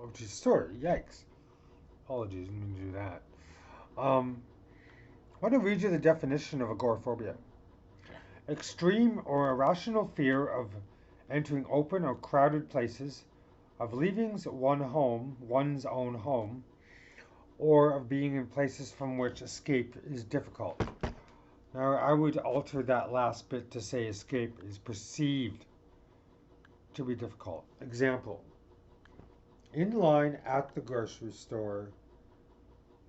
which is story. Yikes. Apologies, didn't mean to do that. Um, I want to read you the definition of agoraphobia: extreme or irrational fear of entering open or crowded places, of leaving one's own home, or of being in places from which escape is difficult. Now, I would alter that last bit to say escape is perceived to be difficult. Example: in line at the grocery store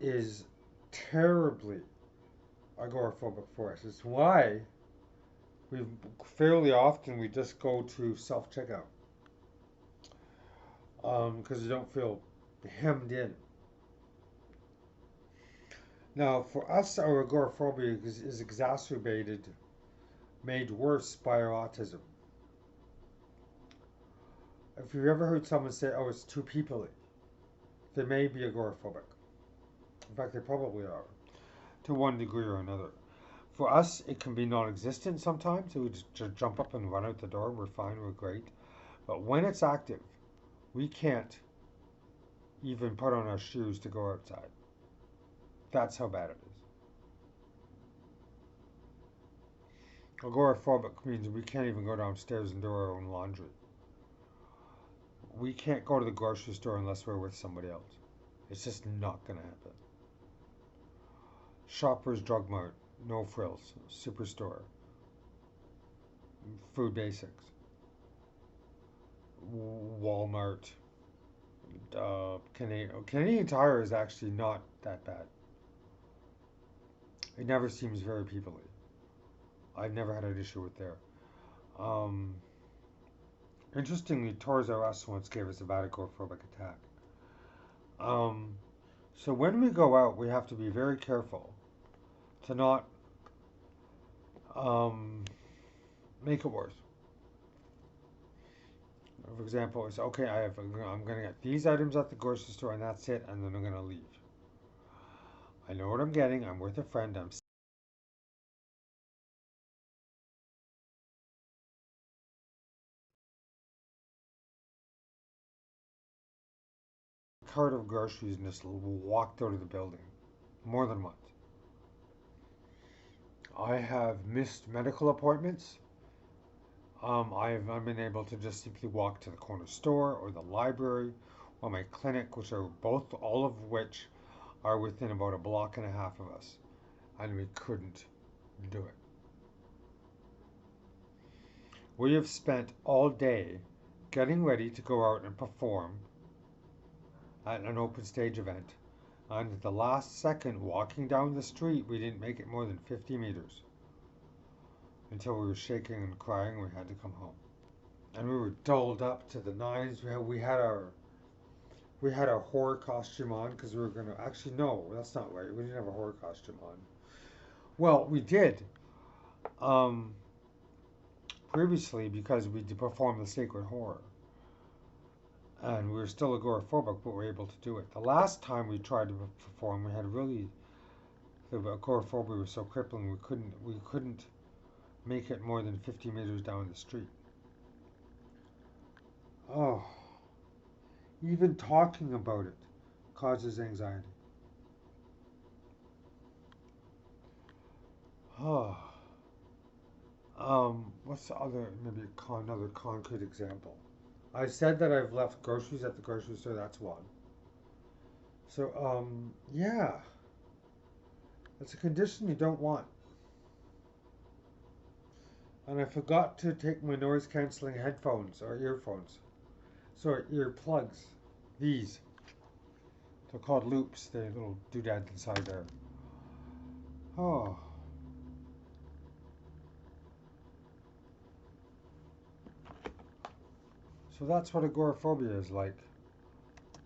is terribly agoraphobic for us. It's why we fairly often we just go to self checkout because you don't feel hemmed in. Now, for us, our agoraphobia is exacerbated, made worse by our autism. If you've ever heard someone say, "Oh, it's too peoply," they may be agoraphobic. In fact, they probably are, to one degree or another. For us, it can be non-existent sometimes. We just jump up and run out the door. We're fine. We're great. But when it's active, we can't even put on our shoes to go outside. That's how bad it is. Agoraphobic means we can't even go downstairs and do our own laundry. We can't go to the grocery store unless we're with somebody else. It's just not going to happen. Shoppers Drug Mart, No Frills, Superstore, Food Basics, Walmart, Canadian Tire is actually not that bad. It never seems very peoply. I've never had an issue with there. Um, Interestingly, Toys R Us once gave us a agoraphobic attack. Um, so when we go out, we have to be very careful to not um, make it worse. For example, it's okay. I'm going to get these items at the grocery store, and that's it, and then I'm going to leave. I know what I'm getting. I'm with a friend. I'm cart of groceries and just walked out of the building more than once. I have missed medical appointments. I've been able to just simply walk to the corner store or the library or my clinic, which are both, all of which are within about a block and a half of us, and we couldn't do it. We have spent all day getting ready to go out and perform at an open stage event, and at the last second, walking down the street, we didn't make it more than 50 meters until we were shaking and crying. We had to come home, and we were dolled up to the nines. We had our horror costume on because we were gonna. Actually, no, that's not right. We didn't have a horror costume on. Well, we did um, previously because we did perform the sacred horror, and we were still agoraphobic, but we were able to do it. The last time we tried to perform, we had really the agoraphobia was so crippling we couldn't make it more than 50 meters down the street. Oh, even talking about it causes anxiety. Oh, what's the other maybe another concrete example? I said that I've left groceries at the grocery store. That's one. So yeah, it's a condition you don't want. And I forgot to take my noise canceling headphones or earphones. Sorry, earplugs. These. They're called loops. They're little doodads inside there. Oh, so that's what agoraphobia is like.